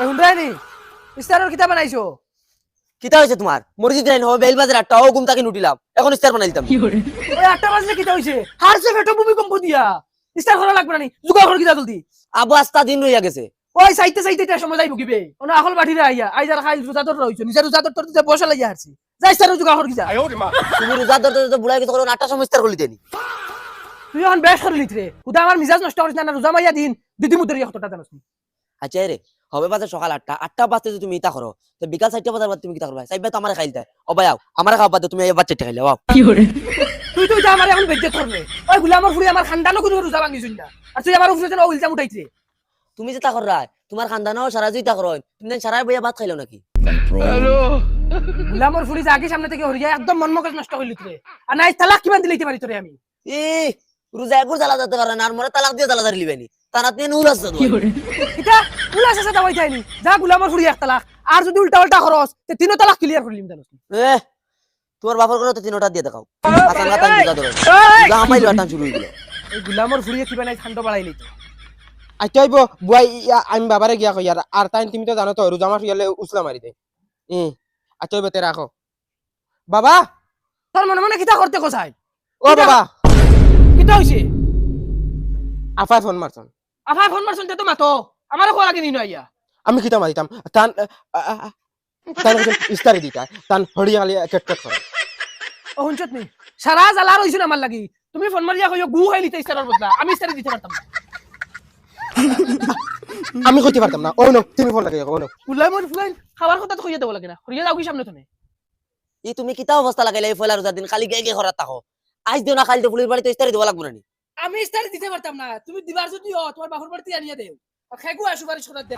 হুন্ডাইনি ইস্তারের কিতা বানাইছো? কিতা হয়েছে তোমার? মসজিদ লাইন হবে বেল বাজার 8টা ও ঘুম থেকে উঠিলাম এখন ইস্তার বানাই দিতাম। ওই 8টা বাজলে কিতা হইছে? হারছে ফেটো ভূমিকম্প দিয়া। ইস্তার করা লাগবে না, জুগাড় কর কিতা জলদি। আবু আস্তা দিন রইয়া গেছে। ওই সাইতে সাইতে এটা সময় যাইব কিবে? ওনা আকল বাঠিরে আইয়া আইজার খাই রোজাদর রইছো। নিজের রোজাদর তোর দিতে বসা লাগিয়া হারছি। যাই ইস্তার জুগাড় কর কিতা। তুমি রোজা ধরতে ধরতে বুড়াই গেছো কারণ 8টা সময় ইস্তার করলি দেনি। তুই এখন বেশ করে লিখরে। খুদা আমার মিজাজ নষ্ট করিস না, রোজা মাইয়া দিন দিদি মুদরি কতটা জানোস নি? আচ্ছা রে হবে বাজে সকাল 8টা বাজতে যদি তুমি ইতা করো তো বিকাল 4টা বাজার বাদ তুমি কিতা করবা? সাইবা তো আমারে খাইলতে ও ভাই আও আমারে খাওয়া বাদ তুমি এই বাচ্চাটা খাইলে বাপ তুই তুই আমার এখন বেজ্জত করবে। ওই গুলামর ফুরি আমার খানদানও কোনো রোজা ভাঙিছুন না। আর তুই আমার উপরে যেন ইলজাম উঠাইছে। তুমি যে তা কররা তোমার খানদানও সারা জুই তা করো তুমি সারা বইয়া ভাত খাইলো নাকি? গুলামর ফুরি জাগি সামনে থেকে হরিয়া একদম মন মগজ নষ্ট কইলি তুই। আর নাই তালাক কিমান দিলেইতে পারি তোরে আমি। এ রোজা একবার জ্বালা যেতে পারে না আর মরে তালাক দিয়ে জ্বালা ধরে লিবেনি তানাত নিয়ে নুল আছে তো এটা উলাস আছে দাওয়াই যায়নি যা গুলামর ফুরি এক তালাক আর যদি উল্টা উল্টা খরচ তে তিনো তালাক ক্লিয়ার করলিম জানোস এ তোমার বাপর করে তো 3টা দিয়ে দেখাও আসান রাতান বুঝা ধরে যা আমাইলো টান শুরু হই গেল। এই গুলামর ফুরি কিবা নাই ঠান্ডা বাড়াইলি তো আচ্ছা হইব বুয়াই আমি বাবারে গিয়া কই আর তাই তুমি তো জানো তো রোজা মাস গেলে উসলা মারি দেয়। আচ্ছা হইব তে রাখো বাবা। তোর মনে মনে কিতা করতে কোসাই? ও বাবা কিতা হইছে? আফা ফোন মারছন। আফা ফোন মারছন তে তো মাতো আমারও কোয়া লাগে নিনো আইয়া। আমি কিতা মারিতাম তান তান ইস্তারি দিতা তান হড়িয়া খালি কেট করে। ও হুনছত নি সারা জ্বালা রইছ আমার লাগি তুমি ফোন মারিয়া কইও গু খাইলিতে ইস্তারের বদলা আমি ইস্তারি দিতে পারতাম না। আমি কইতে পারতাম না। ও নো তুমি ফোন লাগাই ও নো গুলামর ফুলাই খাবার কথা তো কইয়া দেব লাগে না হরিয়া যাও কি সামনে তুমি। এই তুমি কিতা অবস্থা লাগাইলে এই ফয়লা রোজার দিন খালি গে গে করাত থাকো আজ দিও না খালি তো পুলিশ বাড়িতে ইস্তারি দেওয়া লাগবে না নি? আমি ইস্তারি দিতে পারতাম না তুমি দিবার যদি তোমার বাপর বাড়িতে আনিয়া দেও আর খাইগু সুপারিশ করার দে।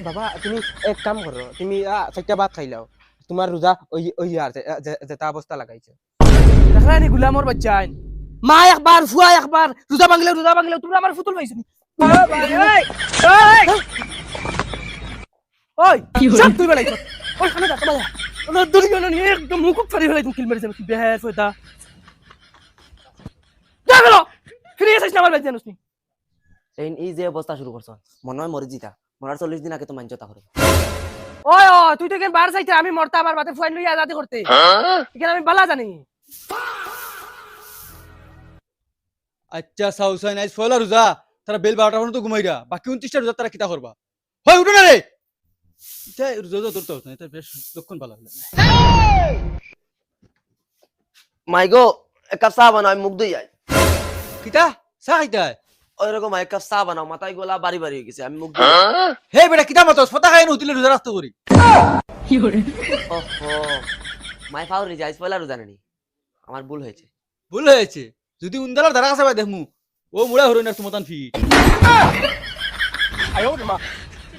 বাবা তুমি এক কাম করো তুমি 4টা ভাত খাইলাও তোমার রোজা ওই ওই আর যেটা অবস্থা লাগাইছে। দেখলা নি গুলামর বাচ্চা মা একবার ফুয়া একবার রোজা ভাঙলে তুমি আমার ফুতুল পাইছো নি? ওই সব তুই বেলাইছ ওই খানে যা তোমার ওনা দুর্গন নি একদম মুখ ফাড়ি ফেলাই তুমি কিল মেরে যাবে কি বেহার ফয়দা যা গেল ফিরে এসেছ না আমার বাড়ি জানোস নি? এই যে অবস্থা শুরু করছ মনে হয় মরে জিতা মরার 40 দিন আগে তো মানছো তা করে। ওই ও তুই তো কেন বার চাইতে আমি মরতা আমার বাতে ফুয়াইন লইয়া আজাদি করতে এখানে আমি বালা জানি। আচ্ছা সাউসাইন আইজ ফয়লা রোজা তারা বেল 12টা পর্যন্ত ঘুমাইরা বাকি 29টা রোজা তারা কিতা করবা? হয় উঠো না রে এটা রোজা ধরতে হতো না এটা বেশ লক্ষণ ভালো হলো না। মাইগো এক কাপ চা বানাও আমি মুখ ধুই যাই। কিতা চা খাইতা? ওইরকম এক কাপ চা বানাও মাথায় গোলা বাড়ি বাড়ি হয়ে গেছে আমি মুখ ধুই। হে বেটা কিতা মতস ফটা খাই না উঠিলে রোজা রাস্তা করি। ওহো মাই ফাউরি যাইস পয়লা রোজা নানি আমার ভুল হয়েছে। ভুল হয়েছে যদি উন্দালার ধারা কাছে দেখমু ও মুড়া হরই না তোমাতান ফি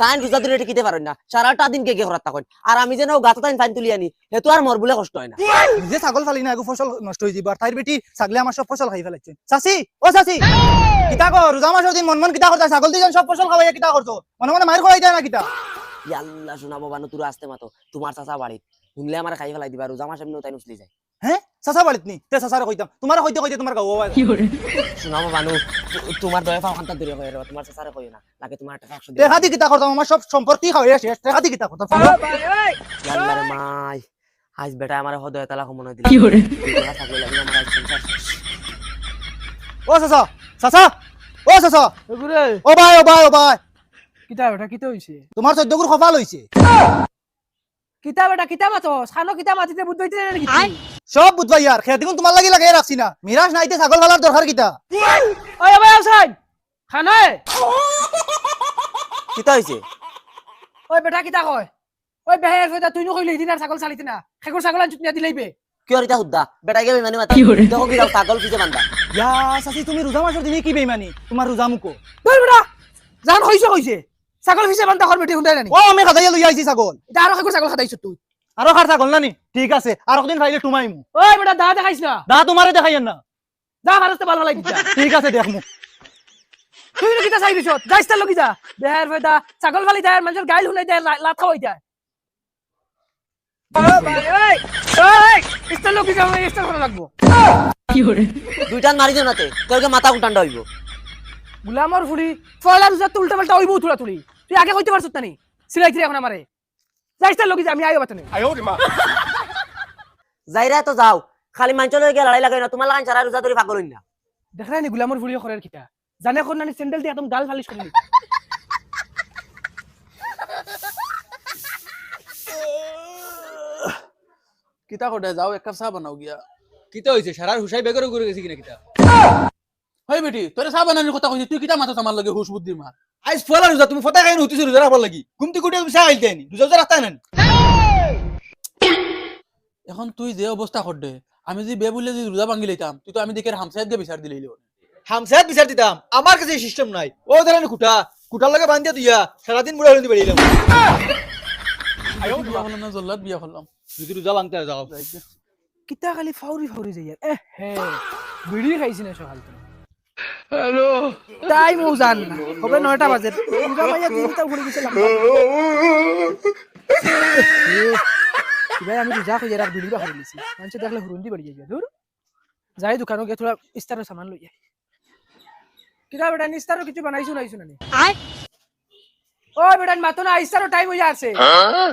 তাই রোজা ধরে এটা কিতে পারেন না সারাটা দিন কে কে করাত থাকেন আর আমি যেন গাতা তাই ফাইন তুলি আনি হেতু আর মর বলে কষ্ট হয় না। নিজে ছাগল ফালি না এগো ফসল নষ্ট হয়ে যাবে আর তাইর বেটি ছাগলে আমার সব ফসল খাই ফেলাইছে। চাচি ও চাচি কিতা কর রোজা মাসের দিন মন মন কিতা করতা ছাগল দিজন সব ফসল খাওয়াইয়া কিতা করছো মনে মনে মার খড়াই যায় না কিতা? আল্লাহ শোনাবো বানু তুই আসতে মাতো তোমার চাচা বাড়ি শুনলে আমার খাই ফেলাই দিবা রোজা মাস এমনি তাই নুসলি যায়। হ্যাঁ চাচা বাড়িত নি তে চাচারে কইতাম তোমার কইতে কইতে তোমার গাও বাবা শোনাবো বানু তোমার দয়া পাও খান্তা দূরে কইরা তোমার চাচারে কইও না লাগে তোমার টাকা 100 দেখা দি কিতা করতাম আমার সব সম্পত্তি খাওয়াইয়া শেষ দেখা দি কিতা করতাম। আল্লাহ রে মাই আজ বেটা আমার হদয় তালা মনে দিল কি করে থাকলে লাগে আমার আজ সংসার শেষ। ও চাচা চাচা ও চাচা এগুরে ও ভাই ও ভাই ও ভাই কিতা বেটা কিতা হইছে? তোমার 14 গুর কপাল হইছে। কিতা বেটা কিতা মাতো সানো কিতা মাতিতে বুঝ হইতে নাকি? সব বুঝবাই আর খেয়ে দেখুন তোমার লাগি লাগাই রাখছি না মিরাজ নাইতে ছাগল ফালার দরকার কিতা? ওই ভাই আসাই খানায় কিতা হইছে? ওই বেটা কিতা কয় ওই বেহের ফয়দা তুই ন কইলি দিন আর ছাগল চালিতে না খেকুর ছাগল আন চুটনিয়া দিলাইবে কি আর এটা হুদ্দা বেটা গে বেমানি মাতা দেখো কি ছাগল কিছে বান্দা ইয়া চাচি তুমি রোজা মাসের দিনে কি বেইমানি তোমার রোজা মুকো দই বেটা জান হইছে ছাগল হিসেবে বান্দা কর বেটি হুন্ডাই নানি ও আমি খাদাইয়া লই আইছি ছাগল এটা আর খেকুর ছাগল খাদাইছ তুই আরো খার ছাগল নানি ঠিক আছে আর একদিন খাইলে টুমাইমু ওই বেটা দা দেখাইছ না দা তোমারে দেখাইয়েন না যা ভারতে ভালো লাগি যা ঠিক আছে দেখমু তুই না কিতা চাইবিছ যাইছ তার লগি যা বেহের ফয়দা ছাগল ফালি দেয় মানুষের গাইল হুনাই দেয় লাত খাওয়াই দেয়। ইস্তার লগি যা ইস্তার করা লাগবো দুইটান মারি দিও নাতে তোরকে মাথা উঠান্ডা হইব। গুলামর ফুড়ি ফলা রোজা তো উল্টা পাল্টা হইব তুলা তুলি তুই আগে কইতে পারছত না নি সিলাইতি এখন আমারে যাইছ লগি আমি আইও বাতনে যাইরা তো যাও খালি মাঞ্চ লই গিয়া লড়াই লাগাই না তোমার লাগান সারা রোজা ধরে পাগল হইন না দেখরা নি গুলামর ফুড়ি খরের কিটা জানে কোন নানি স্যান্ডেল দিয়ে একদম গাল ফালিশ করলি কিতা করে যাও এক কাপ চা বানাও গিয়া কিতা হইছে সারার হুসাই বেগরে ঘুরে গেছি কিনা কিতা হয় বেটি তোরে চা বানানোর কথা কইছি তুই কিতা মাথা আমার লাগে হুশ বুদ্ধি মার আইস ফলা রোজা তুমি ফটা খাই হইতেছ রোজা রাখবার লাগি ঘুমতি কুটি তুমি চা খাইতে আনি রোজা রাখতা না এখন তুই যে অবস্থা করদে আমি যদি বে বললে যদি রোজা ভাঙি লইতাম তুই তো আমি দেখে হামসাইদ দিয়ে বিচার দিলেই হামসাত বিচার দিতাম আমার কাছে সিস্টেম নাই ও ধরেন কুটার লাগে বান্ধিয়া দিয়া সারাদিন বুড়া হইতে বেরিয়ে বিয়া হলাম না জল্লাদ বিয়া হলাম যদি রোজা ভাঙতে যাও কিতা খালি ফাউরি ফাউরি যাই এ হে বিড়ি খাইছি না সকাল থেকে হ্যালো টাইম ও জান না হবে 9টা বাজে রোজা মাইয়া দিনটা ঘুরে গেছিলাম ভাই আমি রোজা কইরা রাখ বিড়ি খাই লিছি মানুষ দেখলে হুরুন্দি বাড়ি যাই দূর যাই দোকানে গিয়ে থোড়া ইস্তারের সামান লই যাই কিরা বেটা ইস্তারও কিছু বানাইছো নাইছো না ও বেটা মাতো না ইস্তারও টাইম হই আছে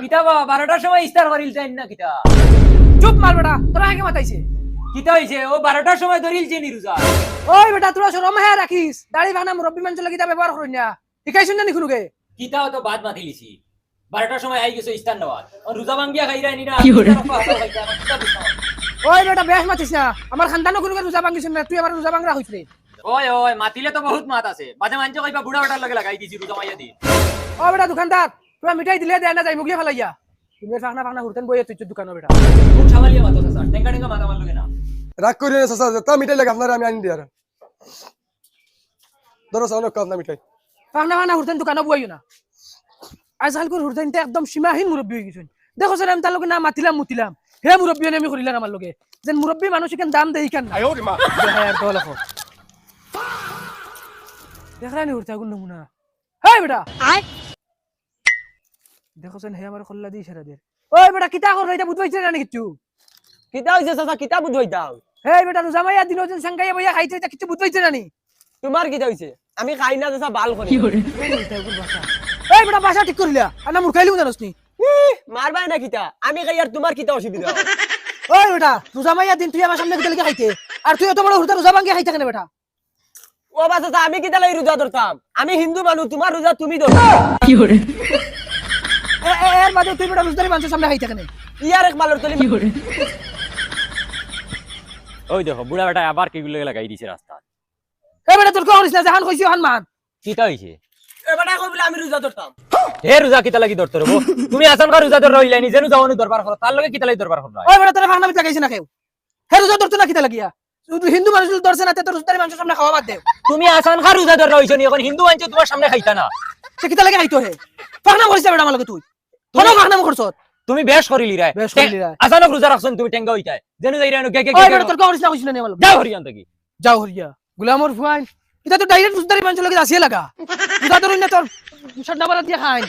কিতা বাবা 12টার সময় ইস্তার করিল চাই না কিতা চুপ মার বেটা তোরা আগে মাতাইছে কিতা হইছে ও 12টার সময় ধরিল চেনি রোজা ওই বেটা তোরা শরম হে রাখিস দাড়ি বানা মুরব্বি মানুষ লাগি ব্যবহার করুন না শিখাইছুন না নিখুনুকে কিতাও তো বাদ মাতিলিছি 12টার সময় আই গেছো ইস্তার নেওয়ার আর রোজা ভাঙ্গিয়া খাইরা নি না ওই বেটা বেশ মাতিস না আমার খানদানও কোনো রোজা ভাঙিছুন না তুই আমার রোজা ভাঙরা হইছ রে ওই ওই মাতিলে তো বহুত মাত আছে বাদে মানছে কইবা বুড়া ওটার লাগে লাগাই দিছি রোজা মাইয়া দি ও বেটা দোকানদার তোরা মিঠাই দিলে দেয় না যাই মুগলিয়া ফেলাইয়া তুমি ফাঁকনা ফাঁকনা ঘুরতেন বইয়ে তুই দোকানে বেটা খুব সামালিয়া মাত আছে স্যার টেঙ্গা টেঙ্গা মাথা মারলো না রাগ করি না চাচা তা মিঠাই লাগে আপনারা আমি আনি দিয়ে ধরো সাউন্ড কাজ না মিঠাই ফাঁকনা ফাঁকনা ঘুরতেন দোকানে বইও না আজকাল করে ঘুরতেন একদম সীমাহীন মুরব্বী হয়ে গেছেন দেখো স্যার আমি তার লগে না মাতিলাম মুতিলাম হে মুরব্বী আমি করিলাম আমার লগে যেন মুরব্বী মানুষ কেন দাম দেই কেন দেখলানি ঘুরতে আগুন নমুনা হেই বেটা দেখো সেন হে আমার কল্লা দি ইশারা দে ওই বেটা কিতা কর এটা বুঝবাইছ না কিছু কিতা হইছে চাচা কিতা বুঝবাই দাও হেই বেটা রোজা মাইয়া দিলো যেন সাঙ্গাইয়া বইয়া খাইতে এটা কিছু বুঝবাইছ না নি তোমার কিতা হইছে আমি খাই না চাচা বাল করি এই বেটা ভাষা ঠিক করিলা আর না মুরখাইলিও জানোস নি মারবাই না কিতা আমি খাই আর তোমার কিতা অসুবিধা ওই বেটা রোজা মাইয়া দিন তুই আমার সামনে কিতা লাগি খাইতে আর তুই এত বড় হুরতা রোজা ভাঙ্গিয়া খাইতে কেন বেটা ও বাবা চাচা আমি কিতা লাই রোজা ধরতাম আমি হিন্দু মানুষ তোমার রোজা তুমি ধরো এর বাদে তুই বেটা রোজদারি মানুষের সামনে খাইতে কেন ইয়ার এক মালর তলি ওই দেখো বুড়া বেটা আবার কি গুলো লাগাই দিছে রাস্তা এই বেটা তোর করিস না জাহান কইছি হান মান কিতা হইছে এবারে কই বলে আমি রোজা ধরতাম হে রোজা কিতা লাগি ধরতে রবো তুমি আসানকা রোজা ধর রইলা নি যেন যাওনি দরবার করো তার লগে কিতা লাগি দরবার করো ওই বেটা তোর ফাঁকনা বিটা খাইছ না কেউ হে রোজা ধরতে না কিতা লাগিয়া শুধু হিন্দু মানুষ ধরছে না তো রোজদারি মানুষের সামনে খাওয়া বাদ দে তুমি আসানকা রোজা ধর রইছো নি এখন হিন্দু আনছে তোমার সামনে খাইতা না সে কিতা লাগে খাইতো হে ফাঁকনা করিস বেটা আমার লগে তুই কোনো ফাঁকনা করছ তুমি বেশ করিলি রে বেশ করিলি রে। আসানক রোজা রাখছন তুমি টেঙ্গা হইতাই যেন যাইরা নো কে কে ওই বেটা তোর করিস না কইছ না আমার লগে যাও হরিয়ান থাকি যাও হরিয়া গুলামর ফুয়াইন এটা তো ডাইরেক্ট রোজদারি মানুষের লগে আসিয়া লাগা রোজা ধরুন না তোর সন্ধ্যা বারাত দিয়া খাই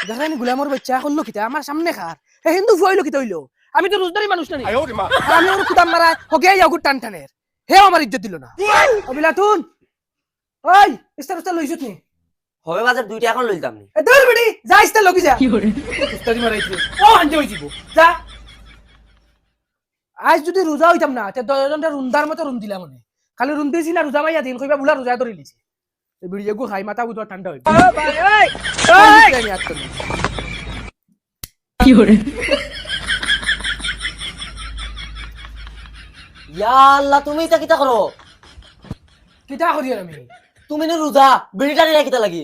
দেখেন গুলামর বাচ্চা করলো কিতা আমার সামনে খার হে হিন্দু ফুয়াইলো কিতা হইলো আমি তো রোজদারি মানুষ না নি। আর আমি ওর কুদাম মারা হগে ইয়াগুর টান টানের হে আমার ইজ্জত দিল না অবিলাতুন ওই ইস্তার উস্তার লইছত নি হবে বাজার দুইটা এখন লইতাম নি এ দর বেটি যা ইস্তার লগি যা উস্তাদি মারাইছে ও আনতে হই যাব যা আজ যদি রোজা হইতাম না তে 10 জনটা রুন্দার মতো রুন দিলাম মনে খালি রুন দিছি না রোজা মাইয়া দিন কইবা বুলা রোজা ধরে লিছি এই বিড়ি গো খাই মাথা বুঝা ঠান্ডা হইবে ভাই এই ইয়া আল্লাহ তুমি এটা কিতা করো কিটা করি আমি তুমি না রোজা বিড়িটারি কিতা লাগি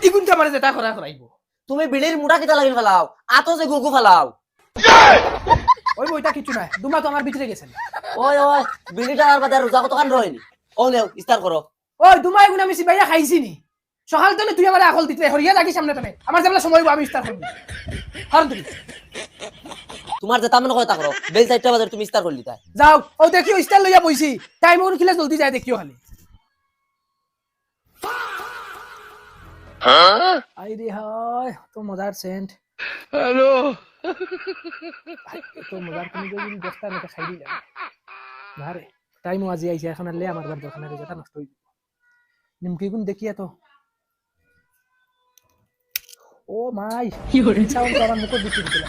ইগুনটা মানে যেটা করা করাইব তুমি বিড়ির মুঠা কিতা লাগি ফেলাও আতো যে গুগু ফেলাও ওই বইটা কিছু নাই দুমা তো আমার ভিতরে গেছেন ওই ওই বিড়িটা আর বাদে রোজা কতখান রইনি ও নেও ইস্তার করো ওই দুমা এগুন আমি সিবাইয়া খাইছি নি সকাল তনে তুই আমার আকল দিতে হরিয়া লাগি সামনে তনে আমার যেমন সময় আমি ইস্তার করব হারুন তুমি তোমার যে তামন কথা করো বেল 4টা বাজে তুমি ইস্তার করলি তাই যাও ও দেখিও ইস্তার লইয়া বইছি টাইম ওর খিলা জলদি যায় দেখিও খালি আই রে হায় তো মজার সেন্ট হ্যালো তো মজার তুমি যদি দেখতা না খাই দিলা না রে টাইম আজি আইছে এখন আলে আমার বার দোকানে যেটা নষ্ট হই নিমকি গুণ দেখিয়া তো ও মাই সাউন্ড আমার মুখ দিতে দিলা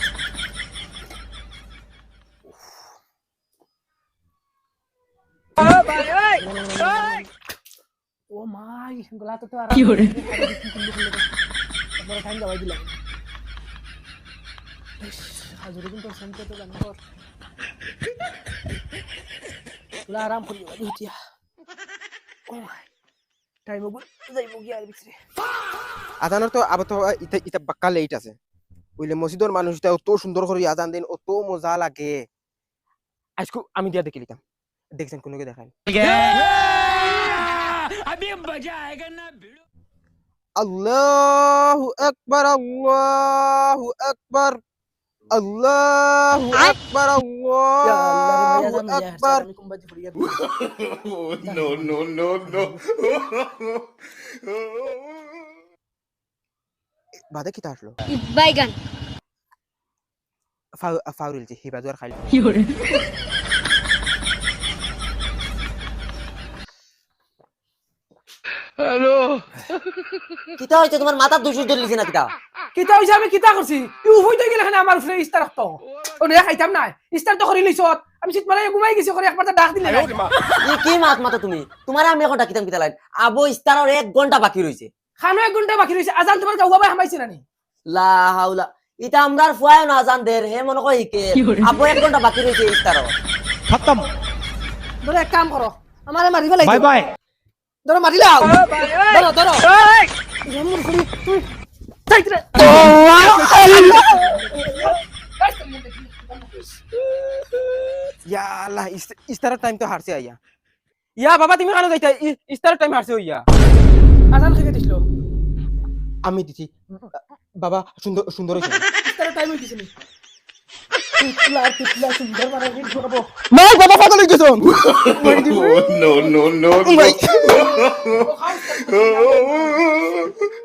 ও মাই গলা তো আর কি করে বড় টাইম দাবাই দিলাম হাজুরি কিন্তু শান্ত তো জানো তোলা আরাম করি দিয়া ও টাইম ওগুলো যাইব গিয়া আর বিছরে আজানের তো আবার তো ইটা ইটা বাক্কা লেট আছে বুঝলে মসজিদের মানুষটা অত সুন্দর করে আজান দেন অত মজা লাগে আজকে আমি দিয়া দেখে লিতাম দেখছেন কোনকে দেখাই আল্লাহু আকবার আল্লাহু আকবার আল্লাহু আকবার আল্লাহু আকবার আমি কুম্বাজি পড়িয়া বাদে কি আসলো বাইগান ফাউরিল জি হিবাজুয়ার খাইল কিতা হইছে তোমার মাথা দুশো ধরলিছে না কিতা কিতা হইছে আমি কিতা করছি ইউ হইতে গেলে খানে আমার উপরে ইস্তার রাখতো ও নে খাইতাম না ইস্তার তো করি লইছত আমি শীত মানে ঘুমাই গেছি করে একবার ডাক দিলে ই কি মাত মাতো তুমি তোমার আমি এখন ডাকিতাম কিতা লাইন আবো ইস্তারর 1 ঘন্টা বাকি রইছে খানো 1 ঘন্টা বাকি রইছে আজান তোমার গাওয়া বাই হামাইছে নানি লা হাওলা ইতা আমরার ফুয়ায় না আজান দের হে মনে কই কে আবো 1 ঘন্টা বাকি রইছে ইস্তারর খতম ধরো এক কাম করো আমারে মারি ফেলাই বাই বাই ধরো মারি লাও ধরো ধরো এমন করি তুই চাইতরে ইয়া আল্লাহ ইস্তারের টাইম তো হারছে আইয়া ইয়া বাবা তুমি কেন যাইতা ইস্তারের টাইম হারছে ইয়া আজান থেকে দিছিল আমি দিছি বাবা সুন্দর সুন্দর হইছে ইস্তার টাইম হইছে নি তুতলা সুন্দর মানে হিট করব নাই বাবা পাগল হই গেছন No, no, no, no. ও খাও